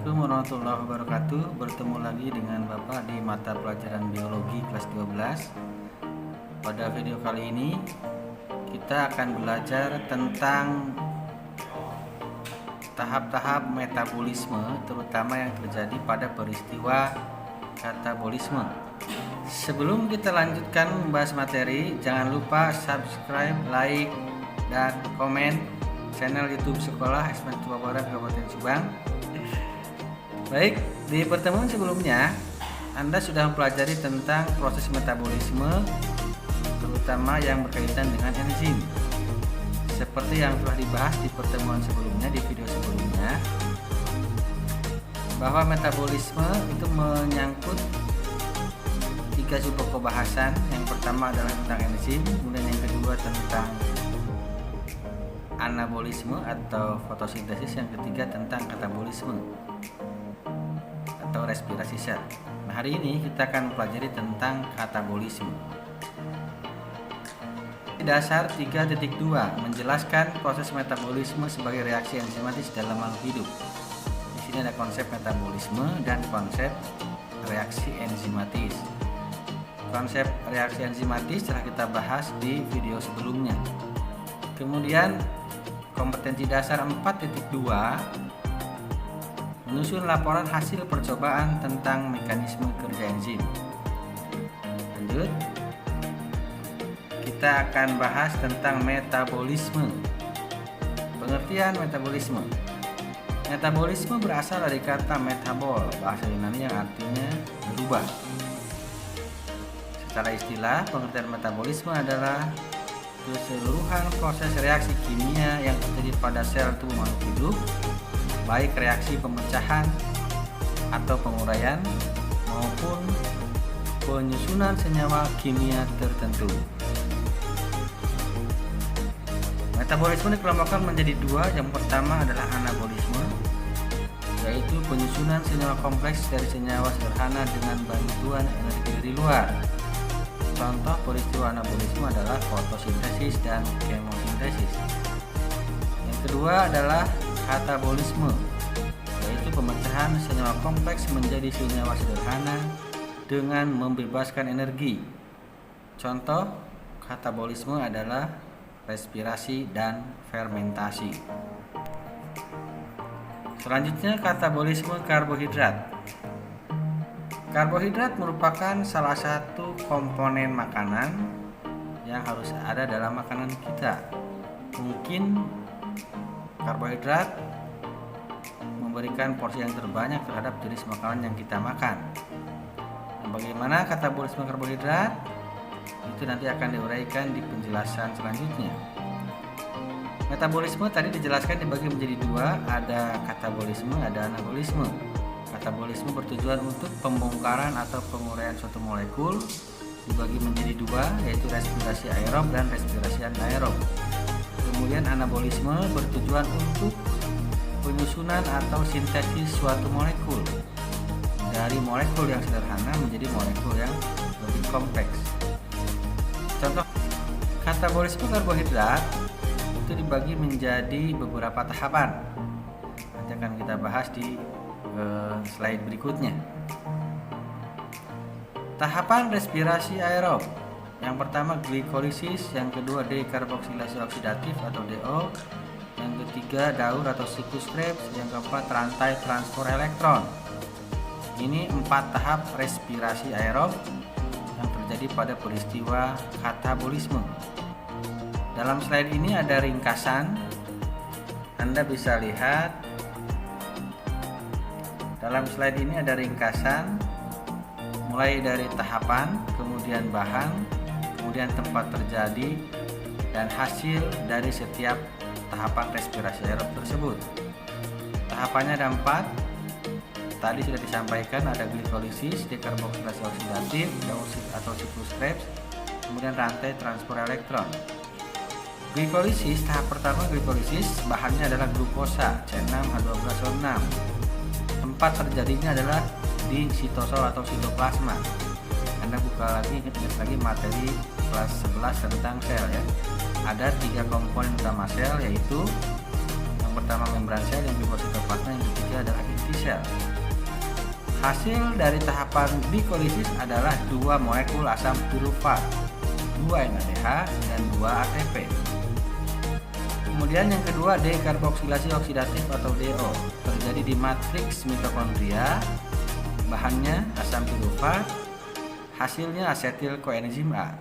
Assalamualaikum warahmatullahi wabarakatuh. Bertemu lagi dengan Bapak di mata pelajaran biologi kelas 12. Pada video kali ini kita akan belajar tentang tahap-tahap metabolisme, terutama yang terjadi pada peristiwa katabolisme. Sebelum kita lanjutkan membahas materi, jangan lupa subscribe, like, dan komen channel YouTube Sekolah SMA Tua Barat Kabupaten Subang. Baik, di pertemuan sebelumnya Anda sudah mempelajari tentang proses metabolisme, terutama yang berkaitan dengan enzim. Seperti yang telah dibahas di pertemuan sebelumnya, di video sebelumnya, bahwa metabolisme itu menyangkut 3 sub-pokok bahasan. Yang pertama adalah tentang enzim, kemudian yang kedua tentang anabolisme atau fotosintesis, yang ketiga tentang katabolisme atau respirasi sel. Nah, hari ini kita akan mempelajari tentang katabolisme. Dasar 3.2 menjelaskan proses metabolisme sebagai reaksi enzimatis dalam makhluk hidup. Di sini ada konsep metabolisme dan konsep reaksi enzimatis. Konsep reaksi enzimatis telah kita bahas di video sebelumnya. Kemudian kompetensi dasar 4.2 menyusun laporan hasil percobaan tentang mekanisme kerja enzim. Lanjut, kita akan bahas tentang metabolisme. Pengertian metabolisme. Metabolisme berasal dari kata metabol, bahasa Yunani yang artinya berubah. Secara istilah, pengertian metabolisme adalah keseluruhan proses reaksi kimia yang terjadi pada sel tubuh makhluk hidup, baik reaksi pemecahan atau penguraian maupun penyusunan senyawa kimia tertentu. Metabolisme dikelompokkan menjadi 2. Yang pertama adalah anabolisme, yaitu penyusunan senyawa kompleks dari senyawa sederhana dengan bantuan energi dari luar. Contoh peristiwa anabolisme adalah fotosintesis dan kemosintesis. Yang kedua adalah katabolisme, yaitu pemecahan senyawa kompleks menjadi senyawa sederhana dengan membebaskan energi. Contoh katabolisme adalah respirasi dan fermentasi. Selanjutnya, katabolisme karbohidrat. Karbohidrat merupakan salah satu komponen makanan yang harus ada dalam makanan kita. Mungkin karbohidrat memberikan porsi yang terbanyak terhadap jenis makanan yang kita makan. Nah, bagaimana katabolisme karbohidrat? Itu nanti akan diuraikan di penjelasan selanjutnya. Metabolisme tadi dijelaskan dibagi menjadi 2, ada katabolisme, ada anabolisme. Katabolisme bertujuan untuk pembongkaran atau penguraian suatu molekul, dibagi menjadi 2, yaitu respirasi aerob dan respirasi anaerob. Kemudian anabolisme bertujuan untuk penyusunan atau sintesis suatu molekul dari molekul yang sederhana menjadi molekul yang lebih kompleks. Contoh katabolisme karbohidrat itu dibagi menjadi beberapa tahapan. Nanti akan kita bahas di slide berikutnya. Tahapan respirasi aerob. Yang pertama glikolisis, yang kedua dekarboksilasi oksidatif atau DO, yang ketiga daur atau siklus Krebs, yang keempat rantai transport elektron. Ini 4 tahap respirasi aerob yang terjadi pada peristiwa katabolisme. Dalam slide ini ada ringkasan. Anda bisa lihat dalam slide ini ada ringkasan mulai dari tahapan, kemudian bahan, kemudian tempat terjadi, dan hasil dari setiap tahapan respirasi aerob tersebut. Tahapannya ada 4. Tadi sudah disampaikan, ada glikolisis, dekarboksilasi oksidatif, daur atau siklus Krebs, kemudian rantai transport elektron. Glikolisis, tahap pertama glikolisis, bahannya adalah glukosa C6H12O6. Tempat terjadinya adalah di sitosol atau sitoplasma. Anda buka lagi, ingat lagi materi kelas 11 tentang sel ya. Ada 3 komponen utama sel, yaitu yang pertama membran sel, yang kedua sitoplasma, yang ketiga adalah inti sel. sel. Hasil dari tahapan glikolisis adalah 2 molekul asam pirufat, 2 NADH dan 2 ATP. Kemudian yang kedua, dekarboksilasi oksidatif atau DO, terjadi di matriks mitokondria, bahannya asam pirufat, hasilnya asetil koenzim A.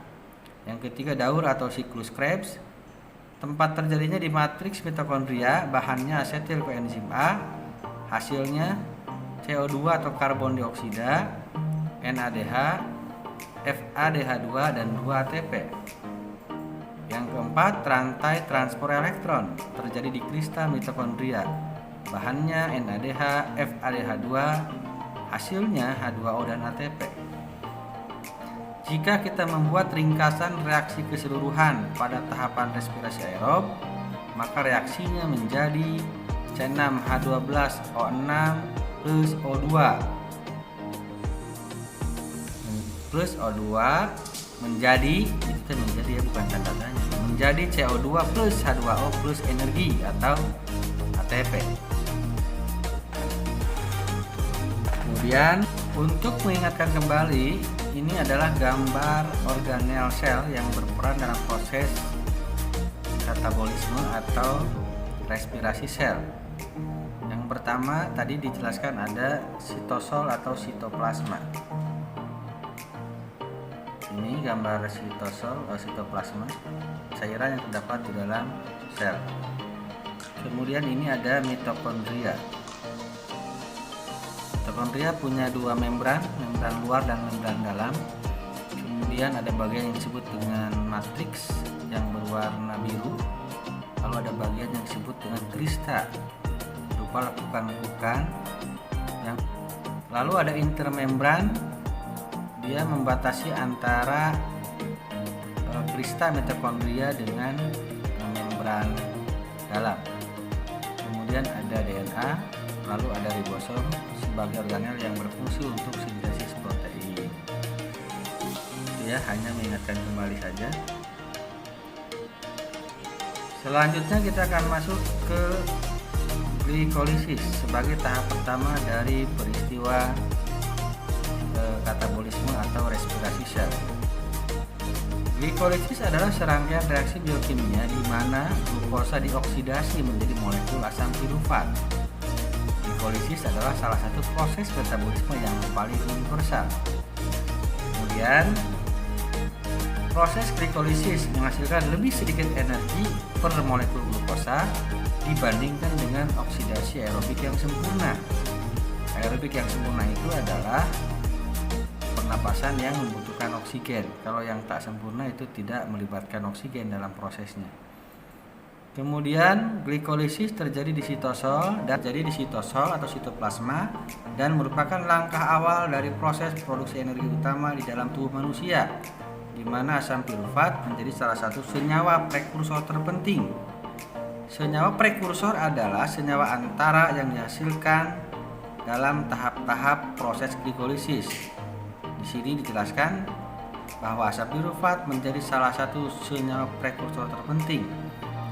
Yang ketiga, daur atau siklus Krebs, tempat terjadinya di matriks mitokondria, bahannya asetil koenzim A, hasilnya CO2 atau karbon dioksida, NADH, FADH2 dan 2 ATP. Yang keempat, rantai transport elektron, terjadi di kristal mitokondria, bahannya NADH, FADH2, hasilnya H2O dan ATP. Jika kita membuat ringkasan reaksi keseluruhan pada tahapan respirasi aerob, maka reaksinya menjadi C6H12O6 plus O2 plus O2 menjadi, itu menjadi ya, bukan tanda tanya, menjadi CO2 plus H2O plus energi atau ATP. Kemudian untuk mengingatkan kembali, ini adalah gambar organel sel yang berperan dalam proses katabolisme atau respirasi sel. Yang pertama tadi dijelaskan ada sitosol atau sitoplasma. Ini gambar sitosol atau sitoplasma, cairan yang terdapat di dalam sel. Kemudian ini ada mitokondria. Mitokondria punya 2 membran luar dan membran dalam. Kemudian ada bagian yang disebut dengan matriks yang berwarna biru. Lalu ada bagian yang disebut dengan krista, berupa lekukan-lekukan. Lalu ada intermembran, dia membatasi antara krista mitokondria dengan membran dalam. Kemudian ada DNA, lalu ada ribosom sebagai organel yang berfungsi untuk sintesis protein. Itu ya, hanya mengingatkan kembali saja. Selanjutnya kita akan masuk ke glikolisis sebagai tahap pertama dari peristiwa katabolisme atau respirasi sel. Glikolisis adalah serangkaian reaksi biokimia di mana glukosa dioksidasi menjadi molekul asam pirufat. Glikolisis adalah salah satu proses metabolisme yang paling universal. Kemudian proses glikolisis menghasilkan lebih sedikit energi per molekul glukosa dibandingkan dengan oksidasi aerobik yang sempurna. Aerobik yang sempurna itu adalah pernapasan yang membutuhkan oksigen. Kalau yang tak sempurna itu tidak melibatkan oksigen dalam prosesnya. Kemudian glikolisis terjadi di sitosol atau sitoplasma dan merupakan langkah awal dari proses produksi energi utama di dalam tubuh manusia, di mana asam pirufat menjadi salah satu senyawa prekursor terpenting. Senyawa prekursor adalah senyawa antara yang dihasilkan dalam tahap-tahap proses glikolisis. Di sini dijelaskan bahwa asam pirufat menjadi salah satu senyawa prekursor terpenting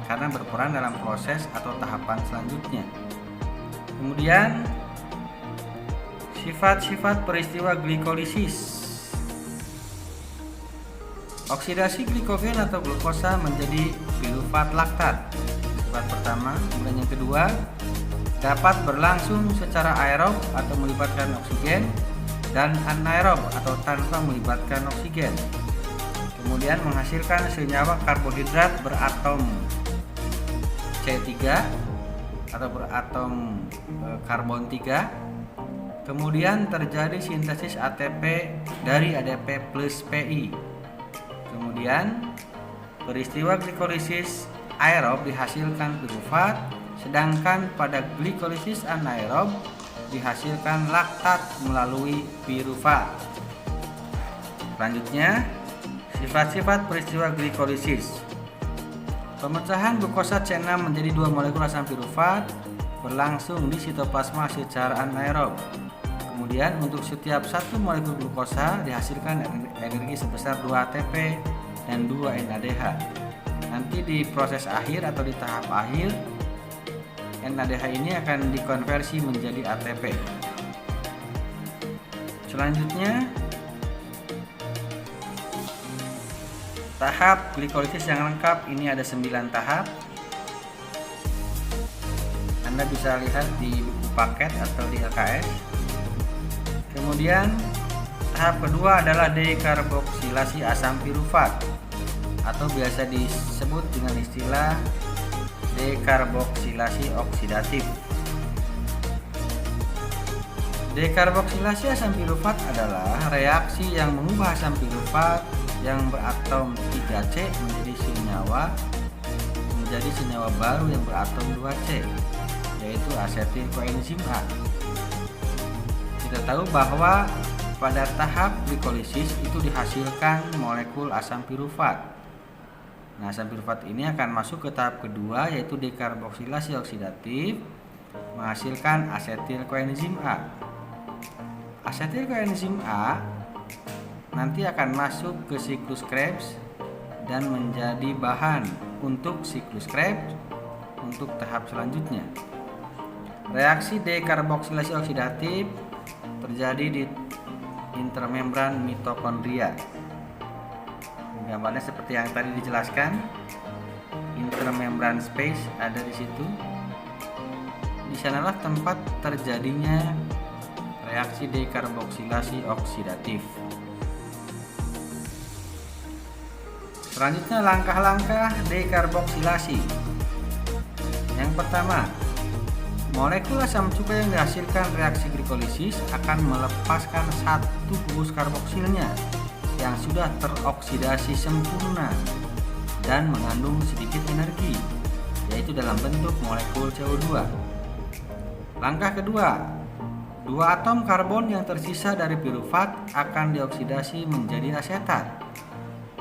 karena berperan dalam proses atau tahapan selanjutnya. Kemudian sifat-sifat peristiwa glikolisis. Oksidasi glikogen atau glukosa menjadi pirufat laktat. Sifat pertama. Kemudian yang kedua, dapat berlangsung secara aerob atau melibatkan oksigen dan anaerob atau tanpa melibatkan oksigen. Kemudian menghasilkan senyawa karbohidrat beratom C3 atau beratom karbon 3. Kemudian terjadi sintesis ATP dari ADP plus PI. Kemudian peristiwa glikolisis aerob dihasilkan pirufat, sedangkan pada glikolisis anaerob dihasilkan laktat melalui pirufat. Selanjutnya, sifat-sifat peristiwa glikolisis. Pemecahan glukosa C6 menjadi 2 molekul asam pirufat berlangsung di sitoplasma secara anaerob. Kemudian untuk setiap 1 molekul glukosa dihasilkan energi sebesar 2 ATP dan 2 NADH. Nanti di proses akhir atau di tahap akhir, NADH ini akan dikonversi menjadi ATP. Selanjutnya, tahap glikolisis yang lengkap ini ada 9 tahap. Anda bisa lihat di buku paket atau di LKS. Kemudian tahap kedua adalah dekarboksilasi asam pirufat atau biasa disebut dengan istilah dekarboksilasi oksidatif. Dekarboksilasi asam pirufat adalah reaksi yang mengubah asam pirufat yang beratom 3C menjadi senyawa baru yang beratom 2C, yaitu asetil koenzim A. Kita tahu bahwa pada tahap glikolisis itu dihasilkan molekul asam pirufat. Nah, asam pirufat ini akan masuk ke tahap kedua, yaitu dekarboksilasi oksidatif, menghasilkan asetil koenzim A. Asetil koenzim A nanti akan masuk ke siklus Krebs dan menjadi bahan untuk siklus Krebs untuk tahap selanjutnya. Reaksi dekarboksilasi oksidatif terjadi di intermembran mitokondria. Gambarnya seperti yang tadi dijelaskan, intermembran space ada di situ. Di sanalah tempat terjadinya reaksi dekarboksilasi oksidatif. Selanjutnya langkah-langkah dekarboksilasi. Yang pertama, molekul asam cuka yang dihasilkan reaksi glikolisis akan melepaskan satu gugus karboksilnya yang sudah teroksidasi sempurna dan mengandung sedikit energi, yaitu dalam bentuk molekul CO2. Langkah kedua, 2 atom karbon yang tersisa dari pirufat akan dioksidasi menjadi asetat,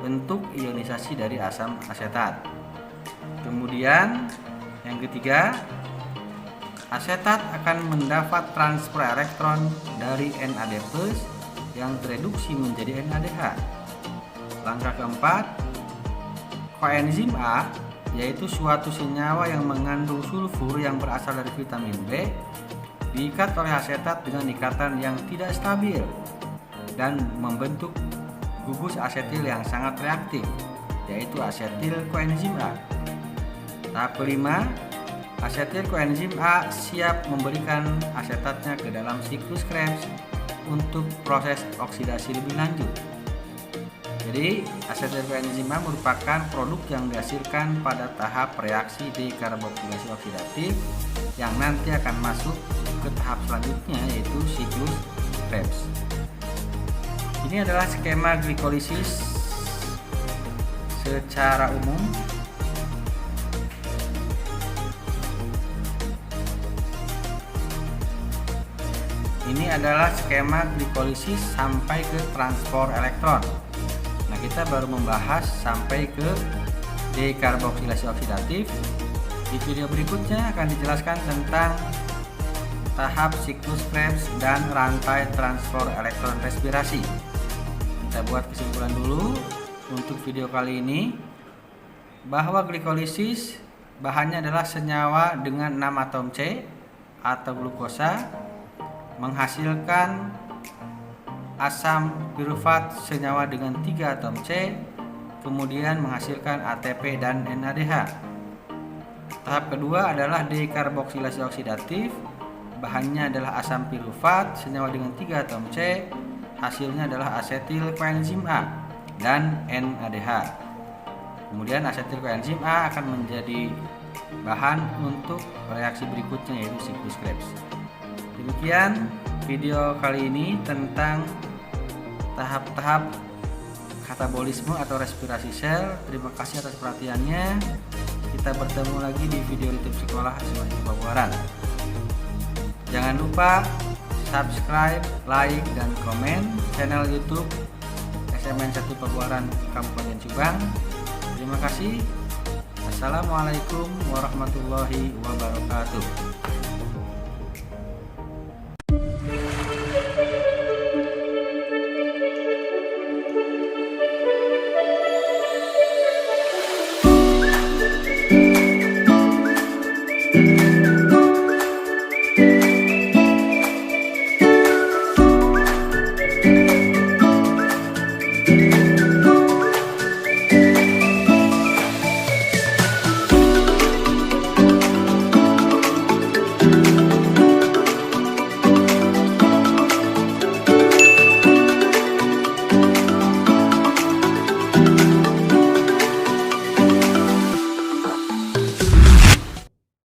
bentuk ionisasi dari asam asetat. Kemudian yang ketiga, asetat akan mendapat transfer elektron dari NAD+ yang tereduksi menjadi NADH. Langkah keempat, koenzim A, yaitu suatu senyawa yang mengandung sulfur yang berasal dari vitamin B, diikat oleh asetat dengan ikatan yang tidak stabil dan membentuk gugus asetil yang sangat reaktif, yaitu asetil koenzim A. Tahap kelima, asetil koenzim A siap memberikan asetatnya ke dalam siklus Krebs untuk proses oksidasi lebih lanjut. Jadi, asetil koenzim A merupakan produk yang dihasilkan pada tahap reaksi dekarboksilasi oksidatif yang nanti akan masuk ke tahap selanjutnya, yaitu siklus Krebs. Ini adalah skema glikolisis secara umum. Ini adalah skema glikolisis sampai ke transport elektron. Nah, kita baru membahas sampai ke dekarboksilasi oksidatif. Di video berikutnya akan dijelaskan tentang tahap siklus Krebs dan rantai transport elektron respirasi. Kita buat kesimpulan dulu untuk video kali ini bahwa glikolisis bahannya adalah senyawa dengan 6 atom C atau glukosa, menghasilkan asam pirufat senyawa dengan 3 atom C, kemudian menghasilkan ATP dan NADH. Tahap kedua adalah dekarboksilasi oksidatif, bahannya adalah asam pirufat senyawa dengan 3 atom C, hasilnya adalah asetil koenzim A dan NADH. Kemudian asetil koenzim A akan menjadi bahan untuk reaksi berikutnya, yaitu siklus Krebs. Demikian video kali ini tentang tahap-tahap katabolisme atau respirasi sel. Terima kasih atas perhatiannya. Kita bertemu lagi di video YouTube Sekolah SMA Pabuaran. Jangan lupa subscribe, like, dan komen channel YouTube SMN 1 Pabuaran Kabupaten Subang. Terima kasih. Assalamualaikum warahmatullahi wabarakatuh.